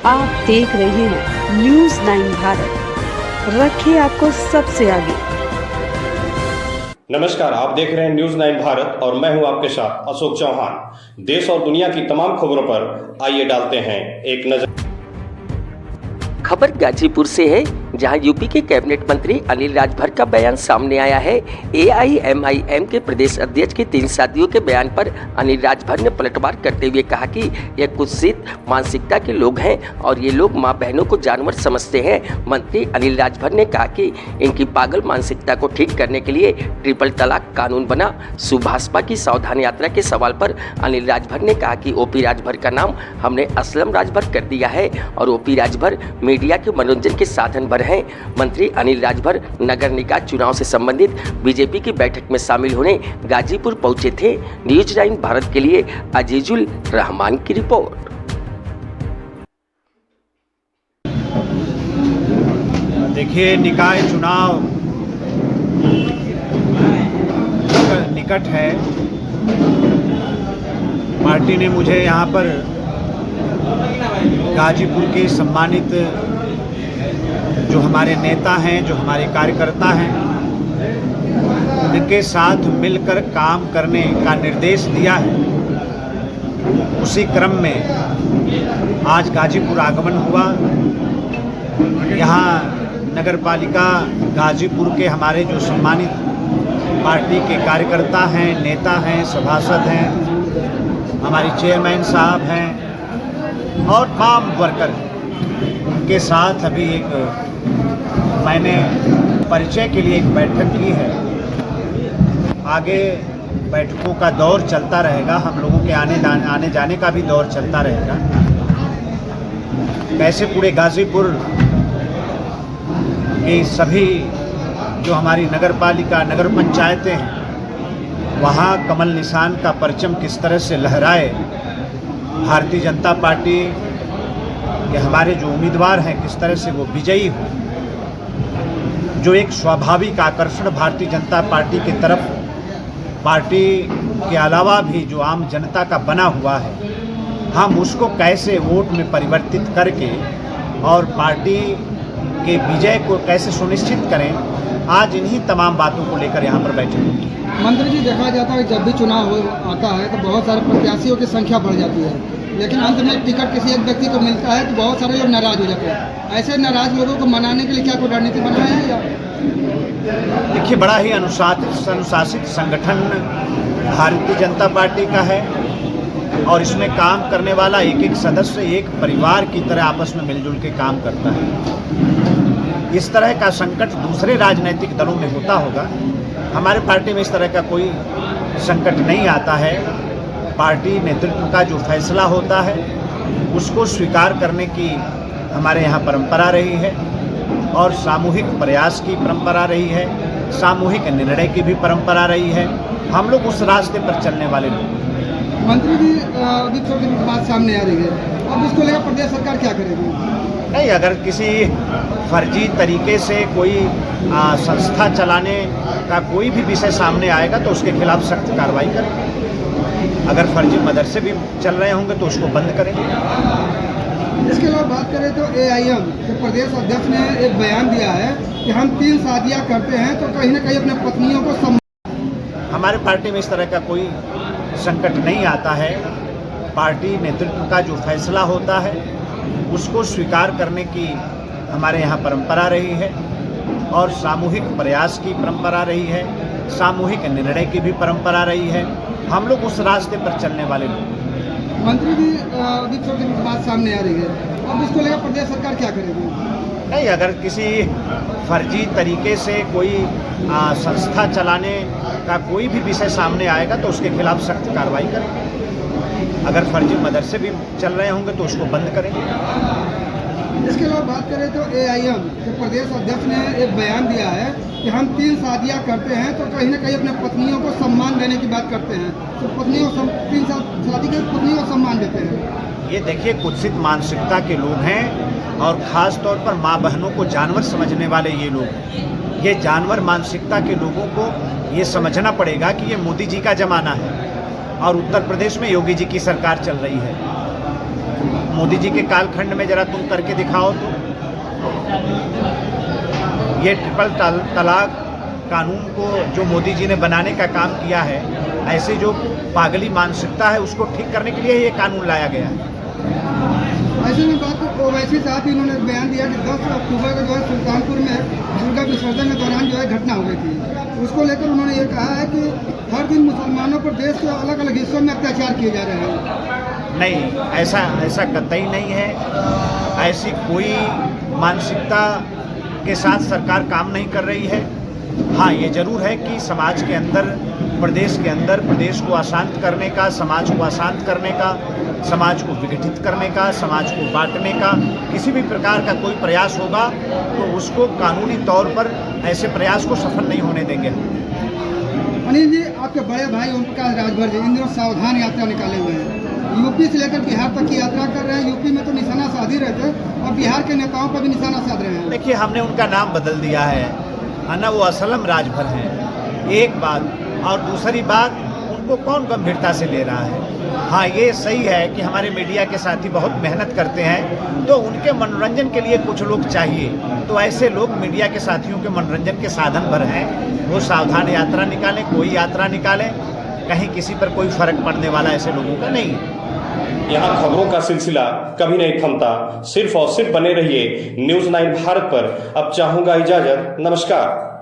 आप देख रहे हैं न्यूज़ 9 भारत, रखिए आपको सबसे आगे। नमस्कार, आप देख रहे हैं न्यूज़ 9 भारत और मैं हूं आपके साथ अशोक चौहान। देश और दुनिया की तमाम खबरों पर आइए डालते हैं एक नजर। खबर गाजीपुर से है, जहां यूपी के कैबिनेट मंत्री अनिल राजभर का बयान सामने आया है। AIMIM के प्रदेश अध्यक्ष के 3 शादियों के बयान पर अनिल राजभर ने पलटवार करते हुए कहा कि यह कुत्सित मानसिकता के लोग हैं और ये लोग मां बहनों को जानवर समझते हैं। मंत्री अनिल राजभर ने कहा कि इनकी पागल मानसिकता को ठीक करने के लिए ट्रिपल तलाक कानून बना। सुभाषपा की सावधान यात्रा के सवाल पर अनिल राजभर ने कहा कि OP राजभर का नाम हमने असलम राजभर कर दिया है और OP राजभर मीडिया के मनोरंजन के साधन भर हैं। मंत्री अनिल राजभर नगर निकाय चुनाव से संबंधित बीजेपी की बैठक में शामिल होने गाजीपुर पहुंचे थे। न्यूज़ 9 भारत के लिए अजीजुल रहमान की रिपोर्ट। देखिए, निकाय चुनाव निकट है। पार्टी ने मुझे यहाँ पर गाजीपुर के सम्मानित जो हमारे नेता हैं, जो हमारे कार्यकर्ता हैं, उनके साथ मिलकर काम करने का निर्देश दिया है। उसी क्रम में आज गाजीपुर आगमन हुआ। यहाँ नगर पालिका गाजीपुर के हमारे जो सम्मानित पार्टी के कार्यकर्ता हैं, नेता हैं, सभासद हैं, हमारी चेयरमैन साहब हैं और तमाम वर्कर हैं, उनके साथ अभी एक मैंने परिचय के लिए एक बैठक की है। आगे बैठकों का दौर चलता रहेगा, हम लोगों के आने जाने का भी दौर चलता रहेगा। कैसे पूरे गाजीपुर के सभी जो हमारी नगर पालिका, नगर पंचायतें हैं, वहाँ कमल निशान का परचम किस तरह से लहराए। भारतीय जनता पार्टी के हमारे जो उम्मीदवार हैं किस तरह से वो विजयी हो। जो एक स्वाभाविक आकर्षण भारतीय जनता पार्टी की तरफ पार्टी के अलावा भी जो आम जनता का बना हुआ है, हम उसको कैसे वोट में परिवर्तित करके और पार्टी के विजय को कैसे सुनिश्चित करें, आज इन्हीं तमाम बातों को लेकर यहाँ पर बैठे हैं। मंत्री जी, देखा जाता है जब भी चुनाव आता है तो बहुत सारे प्रत्याशियों की संख्या बढ़ जाती है, लेकिन अंत में टिकट किसी एक व्यक्ति को मिलता है तो बहुत सारे लोग नाराज हो जाते हैं। ऐसे नाराज लोगों को मनाने के लिए क्या कोई रणनीति बनाया है या? देखिए, बड़ा ही अनुशासित संगठन भारतीय जनता पार्टी का है और इसमें काम करने वाला एक एक सदस्य एक परिवार की तरह आपस में मिलजुल के काम करता है। इस तरह का संकट दूसरे राजनीतिक दलों में होता होगा, हमारे पार्टी में इस तरह का कोई संकट नहीं आता है। पार्टी नेतृत्व का जो फैसला होता है उसको स्वीकार करने की हमारे यहाँ परंपरा रही है और सामूहिक प्रयास की परंपरा रही है, सामूहिक निर्णय की भी परंपरा रही है। हम लोग उस रास्ते पर चलने वाले लोग। मंत्री जी, अभी थोड़ी बात सामने आ रही है, अब इसको लेकर प्रदेश सरकार क्या करेगी? नहीं, अगर किसी फर्जी तरीके से कोई संस्था चलाने का कोई भी विषय सामने आएगा तो उसके खिलाफ सख्त कार्रवाई करेंगे। अगर फर्जी मदरसे भी चल रहे होंगे तो उसको बंद करेंगे। इसके अलावा बात करें तो AIM के प्रदेश अध्यक्ष ने एक बयान दिया है कि हम 3 शादियां करते हैं तो कहीं ना कहीं अपने पत्नियों को हमारे पार्टी में इस तरह का कोई संकट नहीं आता है। पार्टी नेतृत्व का जो फैसला होता है उसको स्वीकार करने की हमारे यहाँ परंपरा रही है और सामूहिक प्रयास की परंपरा रही है, सामूहिक निर्णय की भी परंपरा रही है। हम लोग उस रास्ते पर चलने वाले लोग। मंत्री जी, अभी थोड़ी बात सामने आ रही है, अब इसको लेकर प्रदेश सरकार क्या करेगी? नहीं, अगर किसी फर्जी तरीके से कोई संस्था चलाने का कोई भी विषय सामने आएगा तो उसके खिलाफ सख्त कार्रवाई करेंगे। अगर फर्जी मदरसे भी चल रहे होंगे तो उसको बंद करेंगे। इसके अलावा बात करें तो AIM के प्रदेश अध्यक्ष ने एक बयान दिया है कि हम 3 शादियां करते हैं तो कहीं ना कहीं अपने पत्नियों को सम्मान देने की बात करते हैं, तो पत्नियों को 3 शादी के पत्नियों को सम्मान देते हैं। ये देखिए, कुत्सित मानसिकता के लोग हैं और ख़ास तौर पर माँ बहनों को जानवर समझने वाले ये लोग। ये जानवर मानसिकता के लोगों को ये समझना पड़ेगा कि ये मोदी जी का ज़माना है और उत्तर प्रदेश में योगी जी की सरकार चल रही है। मोदी जी के कालखंड में जरा तुम करके दिखाओ तो। ये ट्रिपल तलाक कानून को जो मोदी जी ने बनाने का काम किया है, ऐसे जो पागली मानसिकता है उसको ठीक करने के लिए ये कानून लाया गया है। ऐसे में बात ओवैसी साहब इन्होंने बयान दिया कि 10 अक्टूबर को जो है सुल्तानपुर में दुर्गा विसर्जन के दौरान जो है घटना हो गई थी। उसको लेकर उन्होंने ये कहा है कि हर दिन मुसलमानों पर देश के अलग अलग हिस्सों में अत्याचार किए जा रहे हैं। नहीं, ऐसा कतई नहीं है। ऐसी कोई मानसिकता के साथ सरकार काम नहीं कर रही है। हाँ, ये जरूर है कि समाज के अंदर, प्रदेश के अंदर प्रदेश को अशांत करने का, समाज को अशांत करने का, समाज को विघटित करने का, समाज को बांटने का किसी भी प्रकार का कोई प्रयास होगा तो उसको कानूनी तौर पर ऐसे प्रयास को सफल नहीं होने देंगे। अनिल जी, आपके बड़े भाई ओम प्रकाश राजभर जी इन दिनों सावधान यात्रा निकाले हुए हैं। यूपी से लेकर बिहार तक की यात्रा कर रहे हैं। यूपी में तो निशाना साध ही रहे थे और बिहार के नेताओं पर भी निशाना साध रहे हैं। देखिए, हमने उनका नाम बदल दिया है ना, वो असलम राजभर हैं, एक बात। और दूसरी बात, उनको कौन गंभीरता से ले रहा है। हाँ, ये सही है कि हमारे मीडिया के साथी बहुत मेहनत करते हैं, तो उनके मनोरंजन के लिए कुछ लोग चाहिए। तो ऐसे लोग मीडिया के साथियों के मनोरंजन के साधन भर हैं। वो सावधान यात्रा निकालें, कोई यात्रा निकालें, कहीं किसी पर कोई फर्क पड़ने वाला ऐसे लोगों का नहीं है। यहाँ खबरों का सिलसिला कभी नहीं थमता। सिर्फ और सिर्फ बने रहिए न्यूज़ 9 भारत पर। अब चाहूंगा इजाजत। नमस्कार।